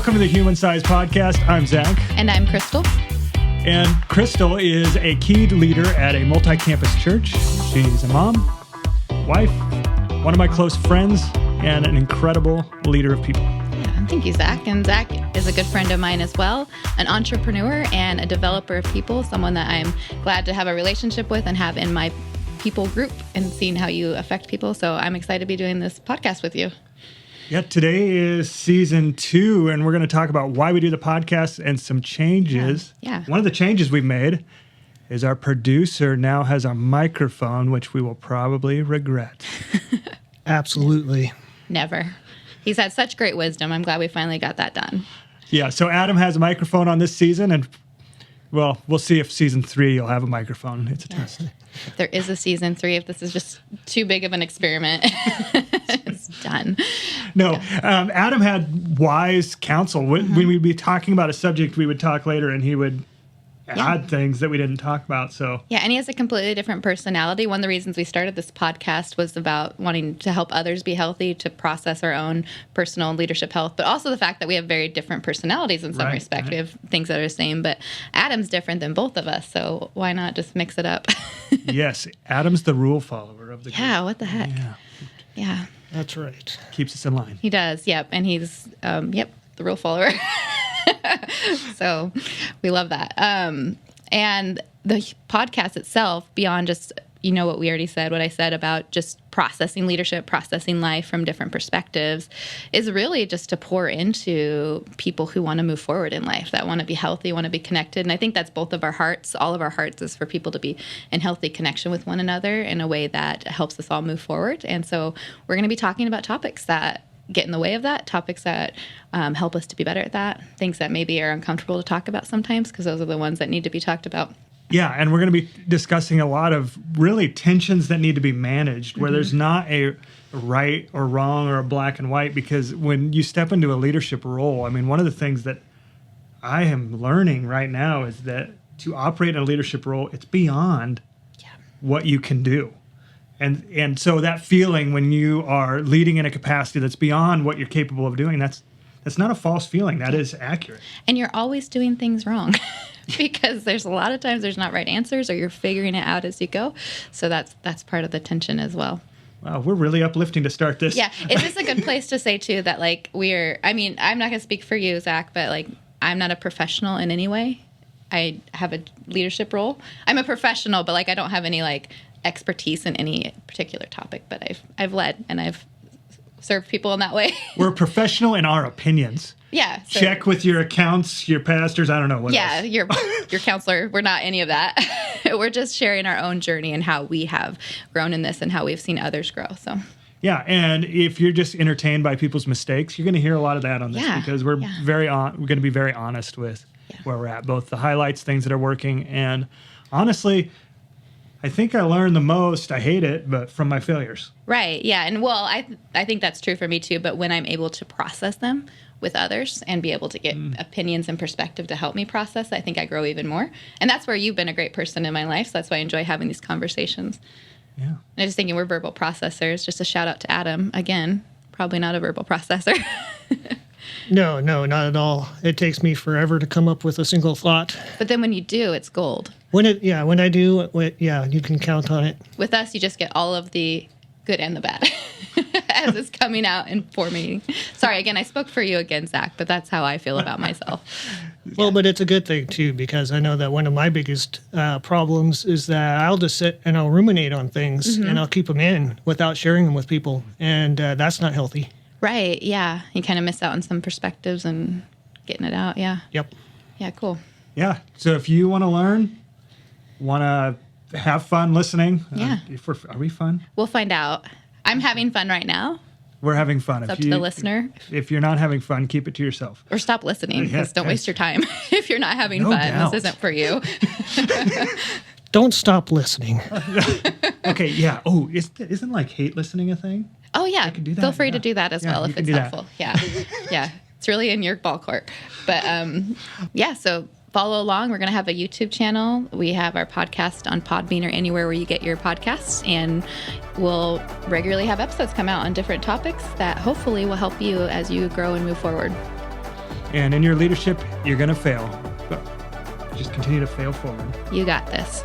Welcome to the Human Size Podcast. I'm Zach. And I'm Crystal. And Crystal is a key leader at a multi-campus church. She's a mom, wife, one of my close friends, and an incredible leader of people. Yeah, thank you, Zach. And Zach is a good friend of mine as well, an entrepreneur and a developer of people, someone that I'm glad to have a relationship with and have in my people group and seeing how you affect people. So I'm excited to be doing this podcast with you. Yeah, today is season 2, and we're going to talk about why we do the podcast and some changes. Yeah. One of the changes we've made is our producer now has a microphone, which we will probably regret. Absolutely. Never. He's had such great wisdom. I'm glad we finally got that done. Yeah, so Adam has a microphone on this season, and well, we'll see if season 3 you'll have a microphone. It's a test. If there is a season 3, if this is just too big of an experiment, it's done. No, Adam had wise counsel. When we'd be talking about a subject, we would talk later, and he would add things that we didn't talk about. So Yeah, and he has a completely different personality. One of the reasons we started this podcast was about wanting to help others be healthy, to process our own personal and leadership health, but also the fact that we have very different personalities in some respect. We have things that are the same, but Adam's different than both of us, so why not just mix it up? Yes, Adam's the rule follower of the group. Yeah, what the heck? Yeah. That's right. Keeps us in line. He does, yep, and he's, the rule follower. So we love that. And the podcast itself, beyond just, what we already said, what I said about just processing leadership, processing life from different perspectives, is really just to pour into people who want to move forward in life, that want to be healthy, want to be connected. And I think that's both of our hearts. All of our hearts is for people to be in healthy connection with one another in a way that helps us all move forward. And so we're going to be talking about topics that get in the way of that, topics that help us to be better at that, things that maybe are uncomfortable to talk about sometimes, because those are the ones that need to be talked about. Yeah, and we're going to be discussing a lot of really tensions that need to be managed, where there's not a right or wrong or a black and white, because when you step into a leadership role, I mean, one of the things that I am learning right now is that to operate in a leadership role, it's beyond what you can do. And so that feeling when you are leading in a capacity that's beyond what you're capable of doing, that's not a false feeling. That is accurate. And you're always doing things wrong because there's a lot of times there's not right answers, or you're figuring it out as you go. So that's part of the tension as well. Wow, we're really uplifting to start this. Yeah, is this a good place to say too that I'm not going to speak for you, Zach, but I'm not a professional in any way. I have a leadership role. I'm a professional, but I don't have any expertise in any particular topic, but I've led and I've served people in that way. We're professional in our opinions. Yeah. So, check with your accounts, your pastors, I don't know what yeah, else. your counselor. We're not any of that. We're just sharing our own journey and how we have grown in this and how we've seen others grow. So yeah, and if you're just entertained by people's mistakes, you're going to hear a lot of that on this, because we're we're going to be very honest with where we're at, both the highlights, things that are working, and honestly, I think I learned the most, I hate it, but from my failures. Right, yeah. And I think that's true for me too, but when I'm able to process them with others and be able to get opinions and perspective to help me process, I think I grow even more. And that's where you've been a great person in my life, so that's why I enjoy having these conversations. Yeah. And I'm just thinking we're verbal processors. Just a shout out to Adam. Again, probably not a verbal processor. No, not at all. It takes me forever to come up with a single thought. But then when you do, it's gold. When I do, you can count on it. With us, you just get all of the good and the bad as it's coming out and forming. Sorry, again, I spoke for you again, Zach, but that's how I feel about myself. Well, but it's a good thing, too, because I know that one of my biggest problems is that I'll just sit and I'll ruminate on things, and I'll keep them in without sharing them with people, and that's not healthy. Right, yeah. You kind of miss out on some perspectives and getting it out, yeah. Yep. Yeah, cool. Yeah, so if you want to learn, want to have fun listening, are we fun? We'll find out. I'm having fun right now. We're having fun. It's up to the listener. If you're not having fun, keep it to yourself. Or stop listening, because don't waste your time. If you're not having fun, doubt. this isn't for you. Don't stop listening. Okay, yeah. Oh, isn't hate listening a thing? Oh, yeah. can do that, Feel free to do that as well if it's helpful. Yeah. Yeah. It's really in your ball court. But so follow along. We're going to have a YouTube channel. We have our podcast on Podbean or anywhere where you get your podcasts. And we'll regularly have episodes come out on different topics that hopefully will help you as you grow and move forward. And in your leadership, you're going to fail, but just continue to fail forward. You got this.